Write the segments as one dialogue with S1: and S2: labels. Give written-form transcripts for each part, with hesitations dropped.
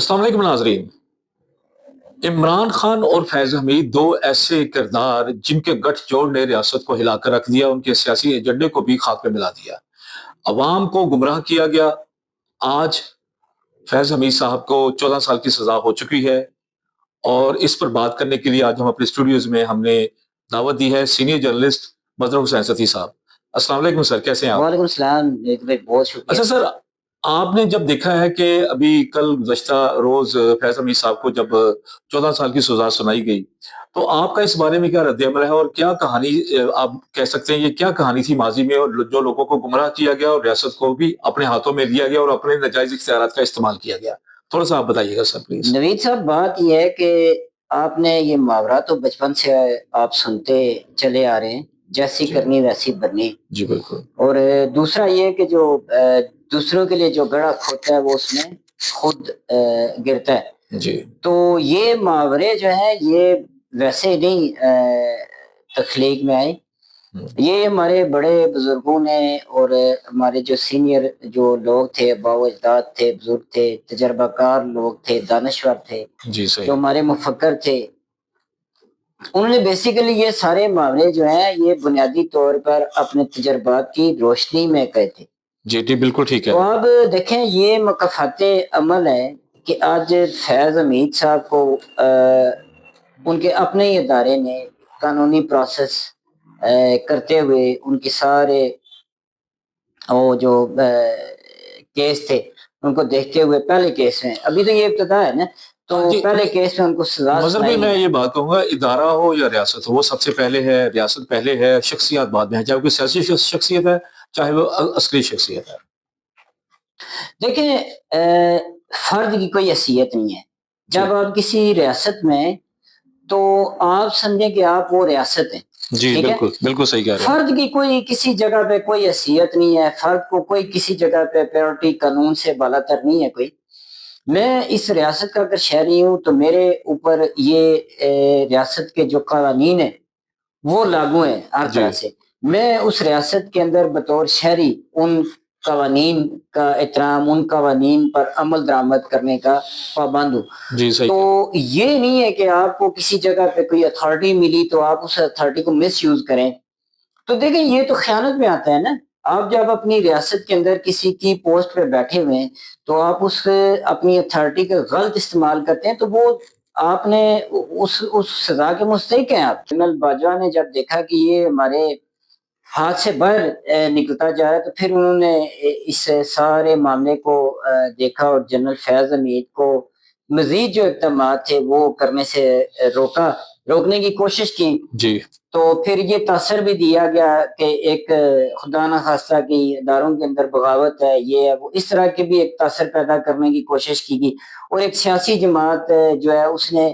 S1: अस्सलाम वालेकुम नाज़रीन। इमरान खान और फैज़ हमीद दो ऐसे किरदार जिनके गठजोड़ ने रियासत को हिलाकर रख दिया, उनके सियासी एजेंडे को भी खाक में मिला दिया। अवाम को गुमराह किया गया। आज फैज़ हमीद साहब को 14 साल की सज़ा हो चुकी है और इस पर बात करने के लिए आज हम अपने स्टूडियोज़ में हमने दावत दी है सीनियर जर्नलिस्ट मज़हर हुसैन सती साहब। अस्सलाम वालेकुम सर, कैसे हैं आप?
S2: वालेकुम सलाम भाई, बहुत शुक्रिया।
S1: अच्छा सर, आपने जब देखा है कि अभी कल गुज़श्ता रोज़ फैज़ हमीद साहब को जब 14 साल की सज़ा सुनाई गई, तो आपका इस बारे में क्या रद्द-ए-अमल है और क्या कहानी आप कह सकते हैं ये क्या कहानी थी माज़ी में और जो लोगों को गुमराह किया गया और रियासत को भी अपने हाथों में लिया गया और अपने नाजायज़ इख्तियारात का इस्तेमाल किया गया? थोड़ा-सा आप बताइएगा सर प्लीज़।
S2: नवीद साहब, बात ये है कि आपने ये मुहावरा तो बचपन से आप सुनते चले आ रहे हैं, जैसी
S1: जी।
S2: करनी वैसी बननी।
S1: जी, बिल्कुल।
S2: और दूसरा ये कि जो दूसरों के लिए जो गड़ा खोदता है वो उसमें खुद गिरता है।
S1: जी।
S2: तो ये मुहावरे जो हैं ये वैसे नहीं तख्लीक में आए।
S1: हुँ।
S2: ये हमारे बड़े बुजुर्गों ने और हमारे जो सीनियर जो लोग थे, बाओ-अजदाद थे, बुजुर्ग थे, तजर्बाकार लोग थे, दानश्वर थे,
S1: जी,
S2: जो
S1: सही।
S2: हमारे मुफक्कर थे, उन्होंने बेसिकली ये सारे मामले जो हैं ये बुनियादी तौर पर अपने तजर्बात की रोशनी में कहे थे।
S1: जी, जी, बिल्कुल ठीक
S2: तो
S1: है।
S2: अब देखें, ये मकफ़ाते अमल है कि आज फैज़ हमीद साहब को उनके अपने ही इदारे ने कानूनी प्रोसेस करते हुए उनके सारे वो जो केस थे, उनको देखते हुए पहले केस में, अभी तो ये इब्तिदा है ना,
S1: हाँ
S2: तो
S1: जी,
S2: पहले केस में उनको सज़ा
S1: मज़हर भाई
S2: सुनाई
S1: मैं
S2: है।
S1: ये बात कहूँगा इदारा हो या रियासत हो, वो सबसे पहले है, रियासत पहले है, शख्सियत बाद में है, चाहे वो कोई सियासी शख्सियत है, चाहे वो असली शख्सियत है।
S2: देखिए, फ़र्द की कोई हैसियत नहीं है।
S1: जी।
S2: जब आप किसी रियासत में हैं, तो आप समझें कि आप वो रियासत हैं,
S1: जी,
S2: ठीक है?
S1: बिल्कुल, बिल्कुल सही कह रहे हैं आप।
S2: फ़र्द की कोई किसी जगह पे कोई हैसियत नहीं है, फ़र्द को कोई किसी जगह पे प्रायोरिटी कानून से बालातर नहीं है कोई। मैं इस रियासत का अगर शहरी हूँ, तो मेरे ऊपर ये रियासत के जो कानून हैं, वो लागू हैं हर तरह
S1: जी,
S2: से। मैं उस रियासत के अंदर बतौर शहरी उन कवानीन का एहतराम, उन कवानीन पर अमल दरामद करने का पाबंद हूँ।
S1: जी, सही कह रहे हैं।
S2: तो ये नहीं है कि आपको किसी जगह पे कोई अथॉरिटी मिली तो आप उस अथॉरिटी को मिसयूज़ करें। तो देखिए, ये तो ख़यानत में आता है ना। आप जब अपनी रियासत के अंदर किसी की पोस्ट पे बैठे हुए हैं, तो आप उस अपनी अथॉरिटी का गलत इस्तेमाल करते हैं, तो वो आपने उस सज़ा के मुस्तहिक हैं आप। जनरल बाजवा ने जब देखा कि ये हमारे हाथ से बाहर निकलता जा रहा है, तो फिर उन्होंने इस सारे मामले को देखा और जनरल फैज़ हमीद को मज़ीद जो इक़दामात थे वो करने से रोकने की कोशिश की।
S1: जी,
S2: तो फिर ये तासर भी दिया गया कि एक खुदा न खास्ता कि इदारों के अंदर बगावत है, ये है, वो, इस तरह के भी एक तासर पैदा करने की कोशिश की गई और एक सियासी जमात जो है उसने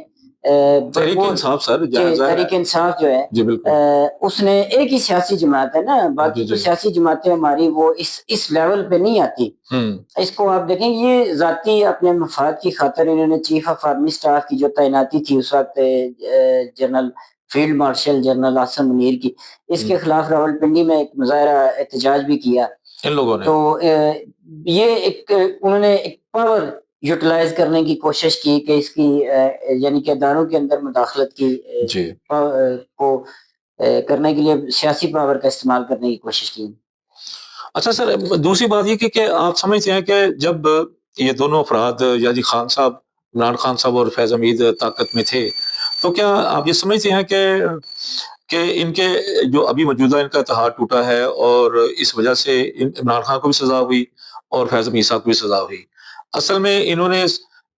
S2: भरपूर
S1: तहरीक-ए-इंसाफ सर
S2: जी,
S1: ज़ाहिर है।
S2: तहरीक-ए-इंसाफ जो है
S1: जी, बिल्कुल।
S2: उसने एक ही सियासी जमात है ना,
S1: जी,
S2: बाकी तो
S1: जी।
S2: सियासी जमातें हमारी वो इस लेवल पे नहीं आती।
S1: हुँ,
S2: इसको आप देखें, ये ज़ाती अपने मफ़ाद की खातिर इन्होंने चीफ ऑफ आर्मी स्टाफ की जो तैनाती थी उस वक़्त general field marshal general Asim Munir की,
S1: हुँ,
S2: इसके खिलाफ रावलपिंडी में एक मुज़ाहरा एहतजाज भी किया।
S1: इन लोगों ने।
S2: तो ये एक उन्होंने एक पावर यूटिलाइज़ करने की कोशिश की कि इसकी यानी कि अदारों के अंदर मुदाखलत की
S1: जी।
S2: को करने के लिए सियासी पावर का इस्तेमाल करने की कोशिश की।
S1: अच्छा सर, दूसरी बात ये कि आप समझते हैं कि जब ये दोनों अफ़राद यानी खान साहब, इमरान खान साहब और फैज़ हमीद ताकत में थे, तो क्या आप ये समझते हैं कि इनके जो अभी मौजूदा इनका इत्तेहाद टूटा है और इस वजह से इमरान खान को भी सज़ा हुई और फैज़ हमीद साहब को भी सज़ा हुई। असल में इन्होंने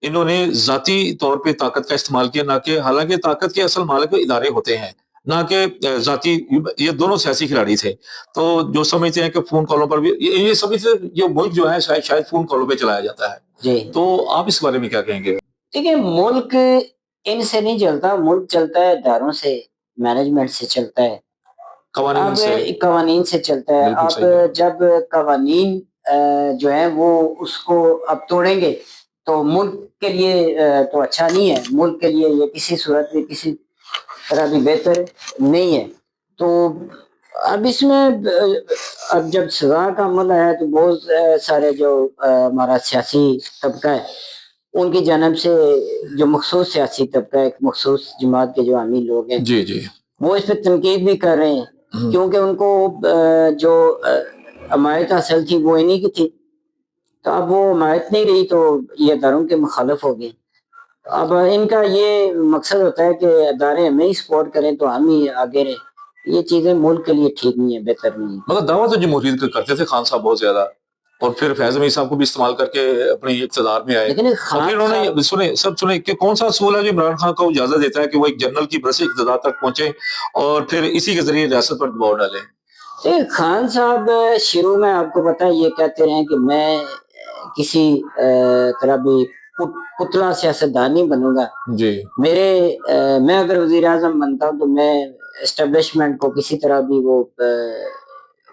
S1: इन्होंने ज़ाती तौर पे ताकत का इस्तेमाल किया, ना कि हालाँकि ताकत के असल मालिक इदारे होते हैं, ना कि ज़ाती ये दोनों सियासी खिलाड़ी थे। तो जो समझते हैं कि फ़ोन कॉलों पर भी ये सभी से ये मुल्क जो है शायद फ़ोन कॉलों पे चलाया जाता है।
S2: जी।
S1: तो आप इस बारे में क्या कहेंगे?
S2: देखिए, मुल्क इनसे नहीं चलता, मुल्क चलता है इदारों से, मैनेजमेंट से चलता है।
S1: कवानीन
S2: अब
S1: से
S2: कवानीन से चलता है।
S1: बिल्कुल
S2: आप
S1: सही कह रहे हैं।
S2: जब कवानीन जो है वो उसको अब तोड़ेंगे, तो मुल्क के लिए तो अच्छा नहीं है। मुल्क के लिए ये किसी सूरत में किसी तरह भी बेहतर नहीं है। तो अब इसमें अब जब सज़ा का अमल है तो बहुत सारे जो हमारा सियासी तबका है उनकी जानब से जो मखसूस सियासी तबका, एक मखसूस जमात के जो आमी लोग हैं,
S1: जी जी।
S2: वो इस पे तनकीद भी कर रहे हैं, क्योंकि उनको जो हमायत हासिल थी वो इन्हीं की थी। तो अब वो हमायत नहीं रही तो ये अदारों के मुखालिफ हो गए। अब इनका ये मकसद होता है कि अदारे हमें ही सपोर्ट करें तो हम ही आगे रहें। ये चीजें मुल्क के लिए ठीक नहीं है, बेहतर नहीं है।
S1: मगर दावा तो जमहूरियत का करते थे खान साहब बहुत ज्यादा, और फिर फैज अमीर साहब को भी इस्तेमाल करके अपने इक़्तिदार में आए।
S2: लेकिन ये
S1: और
S2: खान
S1: फिर उन्होंने
S2: साहब
S1: सुने कि कौन सा असूल है जो इमरान खान को इजाजत देता है कि वो एक जनरल की बरस इक़्तिदार तक पहुंचे और फिर इसी के जरिए रियासत पर दबाव डालें।
S2: खान साहब शुरू में आपको पता है ये कहते रहे कि मैं किसी तरह भी पुतला सियासतदान नहीं बनूंगा।
S1: जी।
S2: मैं अगर वजीर आजम बनता हूँ तो मैं एस्टेब्लिशमेंट को किसी तरह भी वो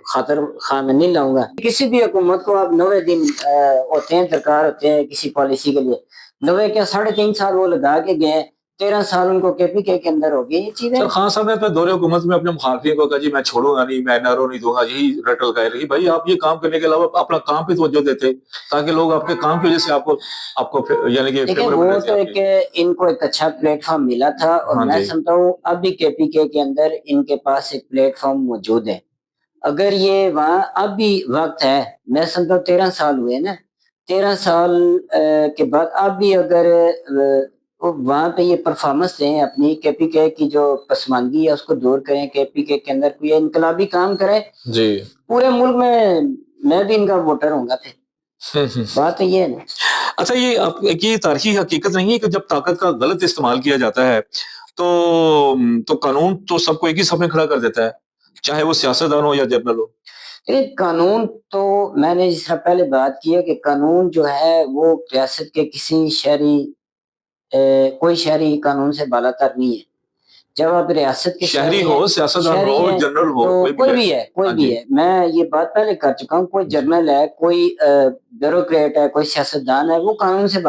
S2: खातर खा में नहीं लाऊंगा। किसी भी हुकूमत को अब 90 दिन होते हैं, दरकार होते हैं किसी पॉलिसी के लिए। 90 क्या 3.5 साल वो लगा के गए, 13 साल उनको केपीके के अंदर हो गई ये चीजें।
S1: सर खान साहब ने अपने दौरे हुकूमत में अपने मुखालफिन को कहा जी मैं छोड़ूंगा नहीं, मैं एनआरओ नहीं दूंगा, यही रटल लगाई रही। भाई आप ये काम करने के अलावा अपना काम पे तवज्जो देते ताकि लोग आपके काम की वजह से आपको यानी कि
S2: देखिए वो तो एक इनको एक अच्छा प्लेटफॉर्म मिला था, और
S1: हाँ
S2: मैं
S1: जी।
S2: समझता हूँ अब भी केपीके के अंदर इनके पास एक प्लेटफॉर्म मौजूद है। अगर ये वहाँ अब भी वक्त है, मैं समझता हूँ 13 साल हुए ना, 13 साल के बाद अब भी अगर वो वहाँ पे ये परफॉर्मेंस दें, अपनी केपीके की जो पसमानगी है उसको दूर करें, केपीके के अंदर कोई इनकलाबी काम करें
S1: जी।
S2: पूरे मुल्क में, मैं भी इनका वोटर होऊंगा फिर। बात तो ये है ना।
S1: अच्छा ये की तारीखी हकीकत नहीं है कि जब ताकत का गलत इस्तेमाल किया जाता है तो कानून तो सबको एक ही समय खड़ा कर देता है, चाहे वो सियासतदान हो या जनरल हो।
S2: कानून तो मैंने जिस तरह पहले बात की है कि कानून जो है वो रियासत के किसी शहरी कोई शहरी कानून से बालातर नहीं है। जब आप रियासत के
S1: शहरी
S2: शहरी
S1: हो,
S2: हैं,
S1: सियासतदान
S2: शहरी
S1: हो,
S2: हैं,
S1: जनरल हो,
S2: तो कोई भी है, कोई
S1: हाँ
S2: भी
S1: जी।
S2: है। मैं ये बात पहले कर चुका हूँ, कोई
S1: जी।
S2: जनरल है, कोई ब्यूरोक्रेट है, कोई सियासतदान है, वो कानून से